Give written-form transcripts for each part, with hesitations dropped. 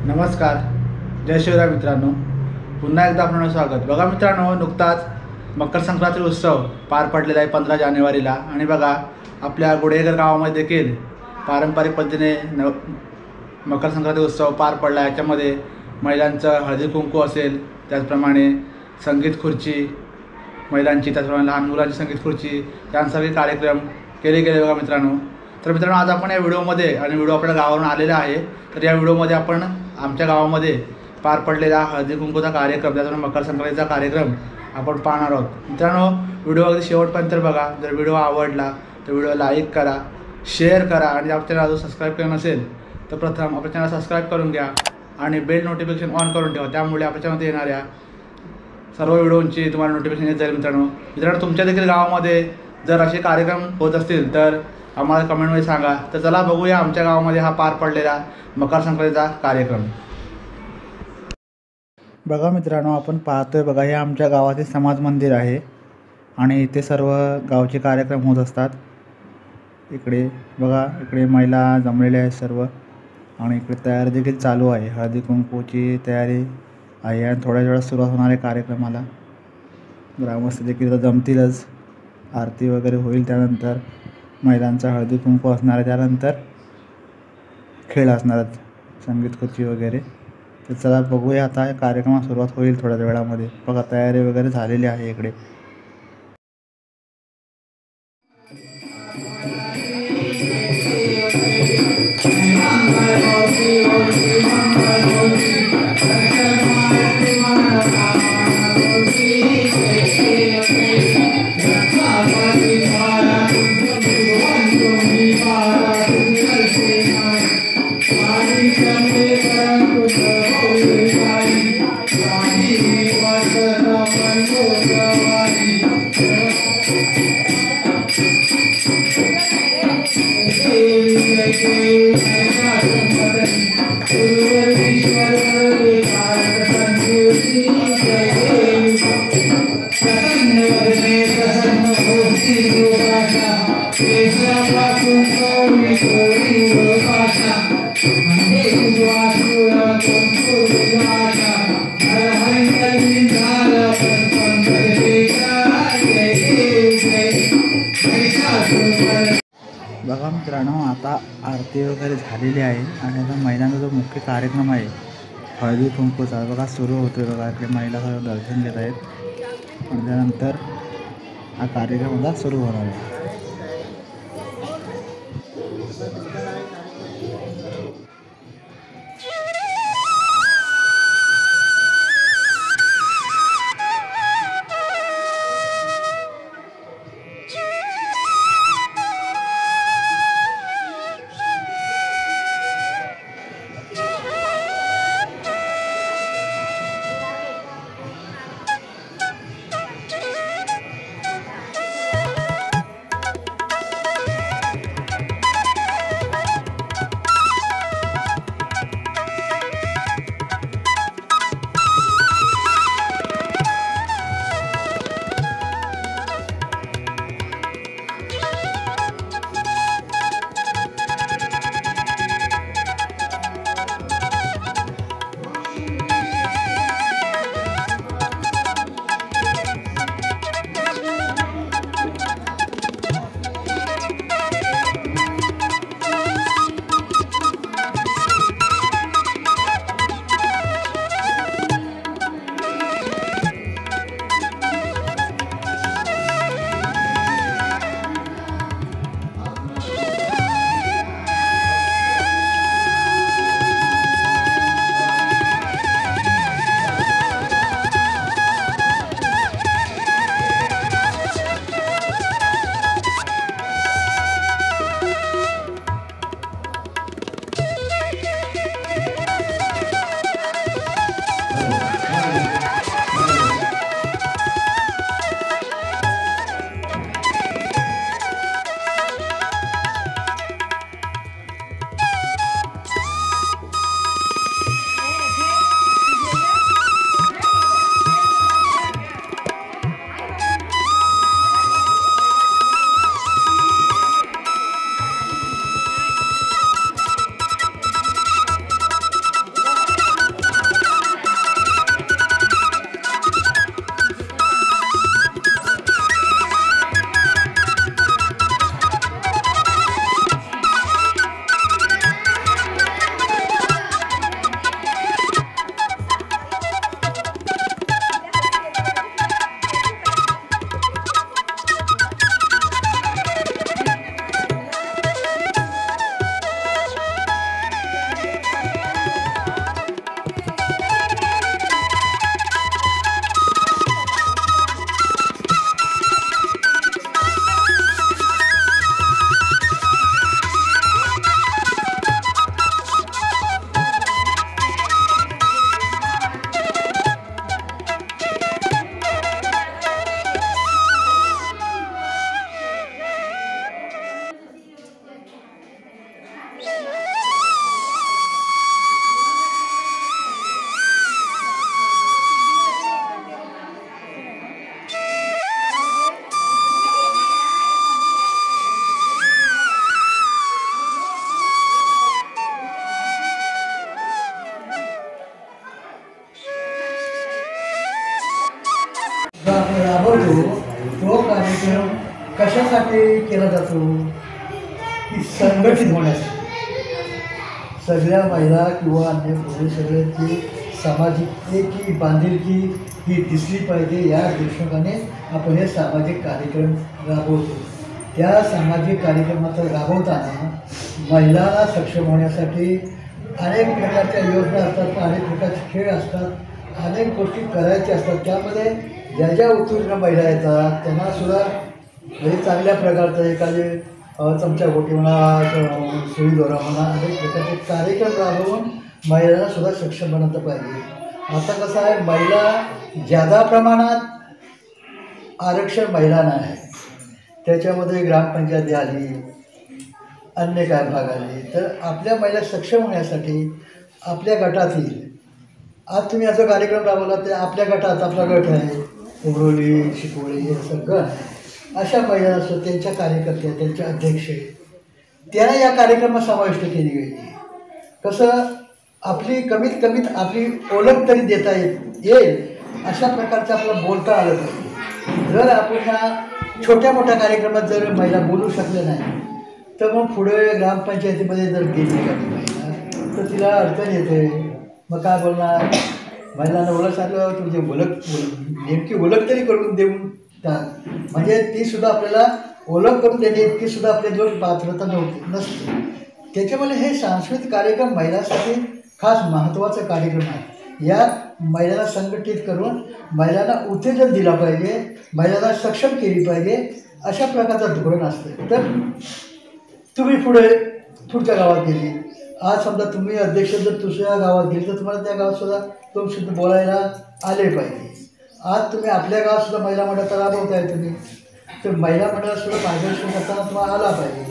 नमस्कार, जय शिवराय मित्रांनो. पुन्हा एकदा आपलं स्वागत. बघा मित्रांनो, नुकताच मकर संक्रांती उत्सव पार पडलेला आहे 15 जानेवारीला. आणि बघा आपल्या गुडेघर गावामध्ये देखील पारंपरिक पद्धतीने मकर संक्रांती उत्सव पार पडला. याच्यामध्ये महिलांचं हळदी कुंकू असेल, त्याचप्रमाणे संगीत खुर्ची महिलांची, त्याचप्रमाणे लहान मुलांची संगीत खुर्ची, यांसारखे कार्यक्रम केले गेले बघा मित्रांनो. तर मित्रांनो, आज आपण या व्हिडिओमध्ये, आणि व्हिडिओ आपल्या गावावरून आलेला आहे, तर या व्हिडिओमध्ये आपण आमच्या गावामध्ये पार पडलेला हळदी कुंकूचा कार्यक्रम, त्याचप्रमाणे मकर संक्रांतीचा कार्यक्रम आपण पाहणार आहोत. मित्रांनो, व्हिडिओ अगदी शेवटपर्यंत बघा. जर व्हिडिओ आवडला तर व्हिडिओ लाईक करा, शेअर करा, आणि आपल्या चॅनल अजून सबस्क्राईब केलं नसेल तर प्रथम आपल्या चॅनल सबस्क्राईब करून घ्या आणि बेल नोटिफिकेशन ऑन करून ठेवा. त्यामुळे आपल्या चॅनलमध्ये येणाऱ्या सर्व व्हिडिओंची तुम्हाला नोटिफिकेशन येत जाईल. मित्रांनो, तुमच्या देखील गावामध्ये जर असे कार्यक्रम होत असतील तर आम्हाला कमेंटमध्ये सांगा. तर चला बघूया आमच्या गावामध्ये हा पार पडलेला मकर संक्रांतीचा कार्यक्रम. बघा मित्रांनो, आपण पाहतोय बघा, हे आमच्या गावाचे समाज मंदिर आहे आणि इथे सर्व गावचे कार्यक्रम होत असतात. इकडे बघा, इकडे महिला जमलेल्या आहेत सर्व, आणि इकडे तयारी देखील चालू आहे. हळदी कुंकूची तयारी आहे आणि थोड्या वेळात सुरुवात होणार आहे कार्यक्रमाला. ग्रामस्थ देखील जमतीलच. आरती वगैरे होईल, त्यानंतर महिलांचा हळदी कुंकू असणार आहे, त्यानंतर खेळ असणार आहेत, संगीत खुर्ची वगैरे. तर चला बघूया, आता कार्यक्रमाला सुरुवात होईल थोड्या वेळामध्ये. बघा, तयारी वगैरे झालेली आहे इकडे. बघा मित्रांनो, आता आरती वगैरे झालेली आहे आणि आता महिलांचा जो मुख्य कार्यक्रम आहे हळदी कुंकूचा बघा सुरू होतो. बघा, आपल्या महिला सर्व दर्शन घेत आहेत आणि त्यानंतर हा कार्यक्रम आता सुरू होणार आहे. जातो तो कार्यक्रम कशासाठी केला जातो की संघटित होण्यासाठी सगळ्या महिला किंवा अन्य पुरुष सगळ्यांची सामाजिक एकी बांधिलकी ही दिसली पाहिजे या दृष्टिकोनाने आपण हे सामाजिक कार्यक्रम राबवतो. त्या सामाजिक कार्यक्रमाचा राबवताना महिलांना सक्षम होण्यासाठी अनेक प्रकारच्या योजना असतात, अनेक प्रकारचे खेळ असतात, अनेक गोष्टी करायच्या असतात. त्यामध्ये ज्या ज्या उत्तीर्ण महिला येतात त्यांनासुद्धा म्हणजे चांगल्या प्रकारचं एखादे चमचा गोटी म्हणा, सुई दोरा म्हणा, अनेक प्रकारचे कार्यक्रम राबवून महिलांनासुद्धा सक्षम बनवलं पाहिजे. आता कसं आहे, महिला ज्यादा प्रमाणात आरक्षण महिलांना आहे. त्याच्यामध्ये ग्रामपंचायती आली, अन्य काय भाग आले, तर आपल्या महिला सक्षम होण्यासाठी आपल्या गटातील आज तुम्ही असा कार्यक्रम राबवला ते आपल्या गटात आपला गट आहे, उमरोली, चिकोळी हे असं गट आहे. अशा महिला असतात, त्यांच्या कार्यकर्त्या, त्यांचे अध्यक्ष त्यांना या कार्यक्रमात समाविष्ट केली गेली. कसं आपली कमीत आपली ओळख तरी देता येईल अशा प्रकारचं आपलं बोलता आलं पाहिजे. जर आपण ह्या छोट्या मोठ्या कार्यक्रमात जर महिला बोलू शकले नाही तर मग पुढे ग्रामपंचायतीमध्ये जर गेली महिला तर तिला अडचण येते. मग काय बोलणार, महिलांना ओळख सांगलं तुमची नेमकी ओळख तरी करून देऊन टाक, म्हणजे तीसुद्धा आपल्याला ओळख करून देणे इतकीसुद्धा आपल्याजवळ पात्रता नसते. त्याच्यामुळे हे सांस्कृतिक कार्यक्रम महिलांसाठी खास महत्त्वाचा कार्यक्रम आहे. यात महिलांना संघटित करून महिलांना उत्तेजन दिलं पाहिजे, महिलांना सक्षम केली पाहिजे, अशा प्रकारचं धोरण असतं. तर तुम्ही पुढच्या गावात गेली, आज समजा तुम्ही अध्यक्ष जर दुसऱ्या गावात गेली तर तुम्हाला त्या गावातसुद्धा तुम्ही बोलायला आले पाहिजे. आज तुम्ही आपल्या गावातसुद्धा महिला मंडळ राबवताय तुम्ही, तर महिला मंडळासुद्धा मार्गदर्शन करताना तुम्हाला आला पाहिजे.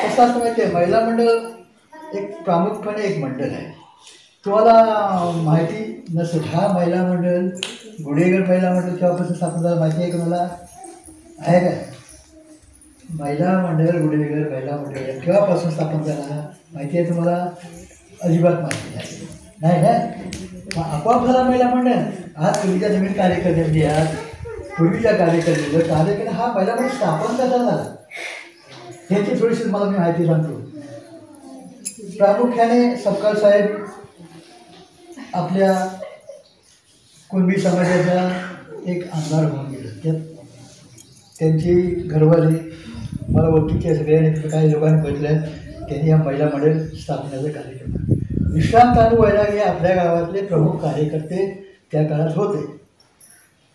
कसं असं माहिती आहे, महिला मंडळ एक प्रामुख्याने एक मंडळ आहे. तुम्हाला माहिती नसेल, हा महिला मंडळ गुडेगर महिला मंडळ केव्हापासून स्थापन झालं माहिती आहे का मला? आहे काय? महिला मंडळ गुडेगर महिला मंडळ केव्हापासून स्थापन झाला माहिती आहे तुम्हाला? अजिबात माहिती नाही ना. आपोआप झाला महिला मंडळ. आज पूर्वीच्या नवीन कार्यकर्त्यांनी आज पूर्वीच्या कार्यकर्ते हा महिला मंडळ स्थापन कसा झाला ह्याची थोडीशी मला मी माहिती सांगतो. प्रामुख्याने सपकाळ साहेब आपल्या कुणबी समाजाच्या एक आमदार होऊन गेले. त्यात त्यांची घरवाली मला ओळखीचे सगळ्यांनी काही लोकांनी भेटल्या, त्यांनी या महिला मंडळ स्थापनेचा कार्यक्रम. विश्रांत वैराग हे आपल्या गावातले प्रमुख कार्यकर्ते त्या काळात होते.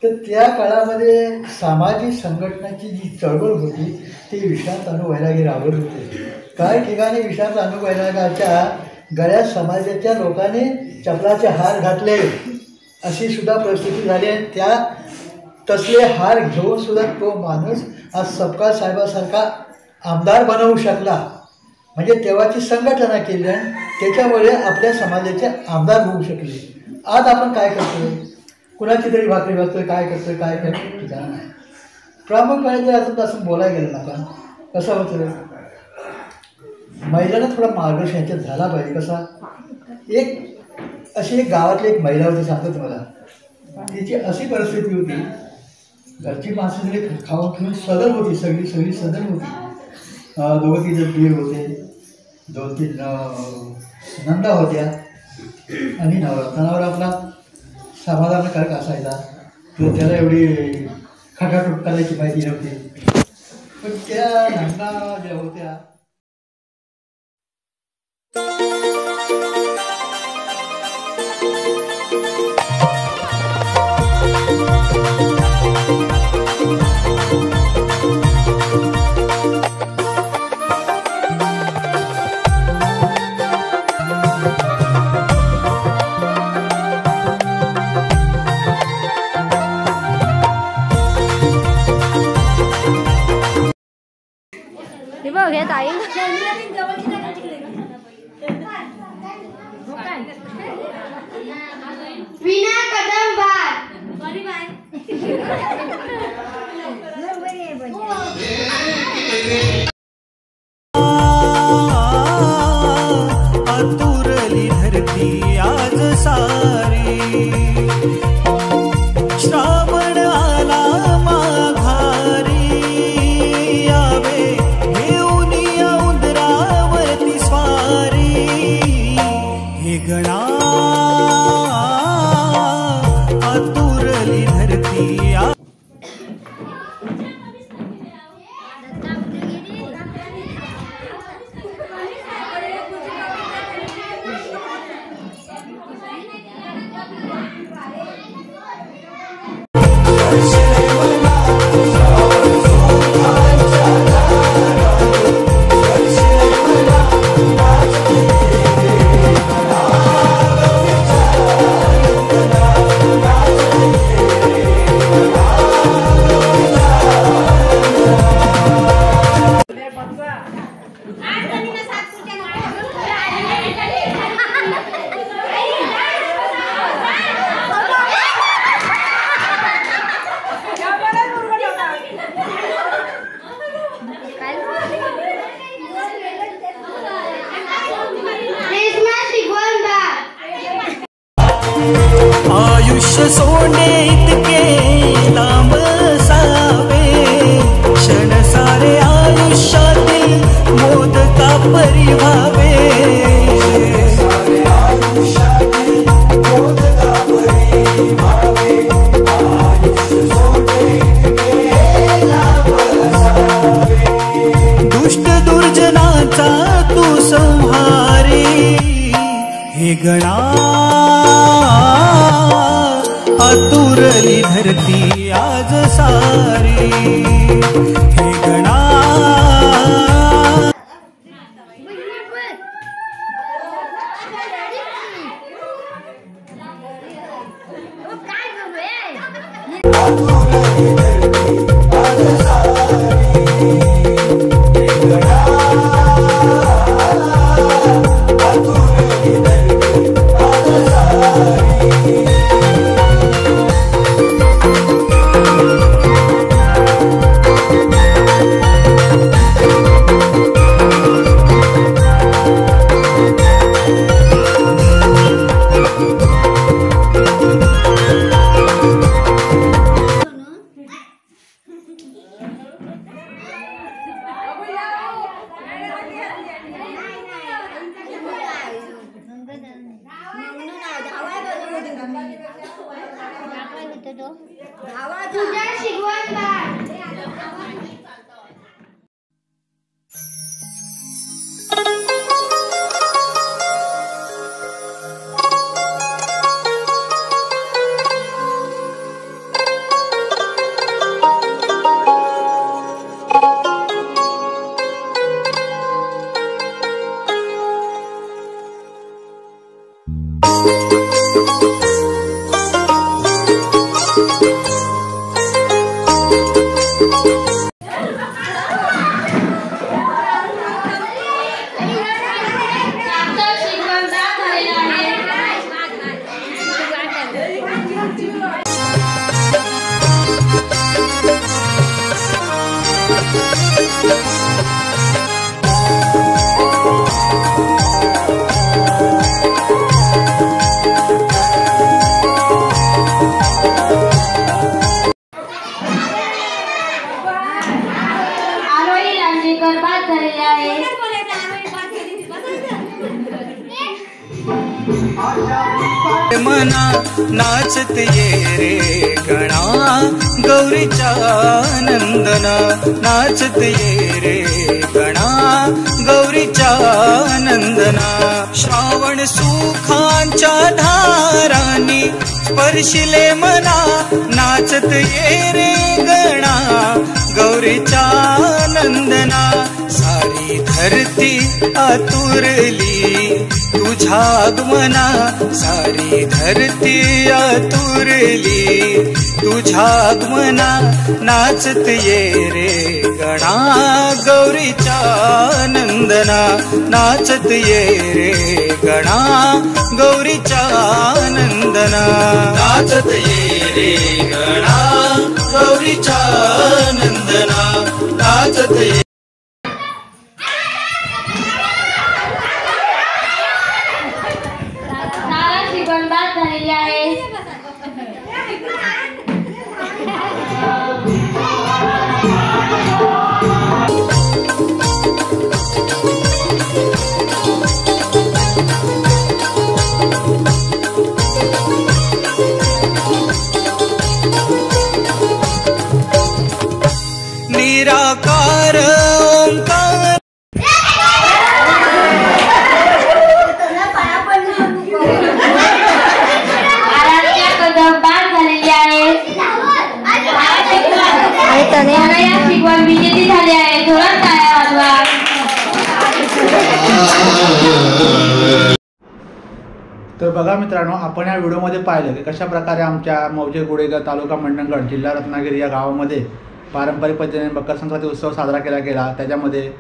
तर त्या काळामध्ये सामाजिक संघटनाची जी चळवळ होती ती विश्रांत वैरागी राबवत होते. काही ठिकाणी विश्रांत वैरागाच्या गळ्यात समाजाच्या लोकांनी चपलाचे हार घातले अशी सुद्धा परिस्थिती झाली. त्या तसले हार घेऊन सुद्धा तो माणूस आज सपकाळ साहेबासारखा आमदार बनवू शकला. म्हणजे तेव्हाची संघटना केली आणि त्याच्यामुळे आपल्या समाजाचे आमदार होऊ शकले. आज आपण काय करतोय, कुणाची तरी भाकरी भागतोय, काय करतोय ठिकाण नाही. प्रामुख्याने जर असं असं बोलायला गेलं ना, कसं होतं, महिलांना थोडा मार्गदर्शन याच्यात झाला पाहिजे. कसा अशी एक गावातली एक महिला होती, सांगतो तुम्हाला. तिची अशी परिस्थिती होती, घरची माणसं सगळी खाऊन घेऊन सदन होती, सगळी सदन होती. 2-3 दीर होते, 2-3 नंदा होत्या आणि नवरा आपला समाधान कारक असायचा. तर त्याला एवढी खटाटूट करायची माहिती नव्हती. पण त्या नंदा ज्या होत्या विना कदम भार आतुरली धरती आज सारी. श्रावण आला गणा आतुरली धरती आ आयुष्य सोडे इतके लांब सावे क्षण सारे आयुष्यातील मोदका परिभावे दुष्ट दुर्जनाचा तू संहारी हे गणा आतुरली धरती आज सारी हे गणा तुझ्या शिकवण बाळ मना नाचत ये रे गणा गौरीच्या नंदना नाचत ये रे गणा गौरीच्या नंदना श्रावण सुखांच्या धारांनी स्पर्शिले मना नाचत ये रे गणा गौरीच्या नंदना सारी धरती आतुरली तुझ्या आगमना सारी धरती आतुरली तुझ्या आगमना नाचत ये रे गणा गौरीच्या नंदना नाचत ये रे गणा गौरीच्या नंदना नाचत ये रे गणा गौरीच्या नंदना नाचत ये झालेली आहे. तर बघा मित्रांनो, आपण या व्हिडिओमध्ये पाहिलं की कशा प्रकारे आमच्या मौजे गुडेघर तालुका मंडणगड जिल्हा रत्नागिरी या गावामध्ये पारंपरिक पद्धतीने मकर संक्रांती उत्सव साजरा केला गेला. त्याच्यामध्ये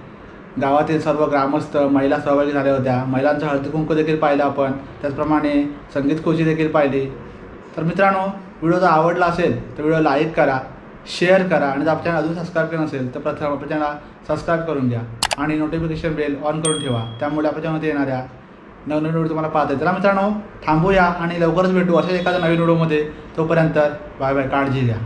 गावातील सर्व ग्रामस्थ महिला सहभागी झाल्या होत्या. महिलांचं हळदी कुंकू देखील पाहिलं आपण, त्याचप्रमाणे संगीत खुर्ची देखील पाहिली. तर मित्रांनो, व्हिडिओ जर आवडला असेल तर व्हिडिओ लाईक करा, शेअर करा आणि जर आपल्या अजून सबस्क्राईब केलं नसेल तर प्रथम आपल्या चॅनलला सबस्क्राईब करून घ्या आणि नोटिफिकेशन बेल ऑन करून ठेवा. त्यामुळे आपल्या चॅनलमध्ये येणाऱ्या नवनवीन व्हिडिओ तुम्हाला पाहता येईल. चला मित्रांनो, थांबूया आणि लवकरच भेटू अशा एखाद्या नवीन व्हिडिओमध्ये. तोपर्यंत बाय बाय, काळजी घ्या.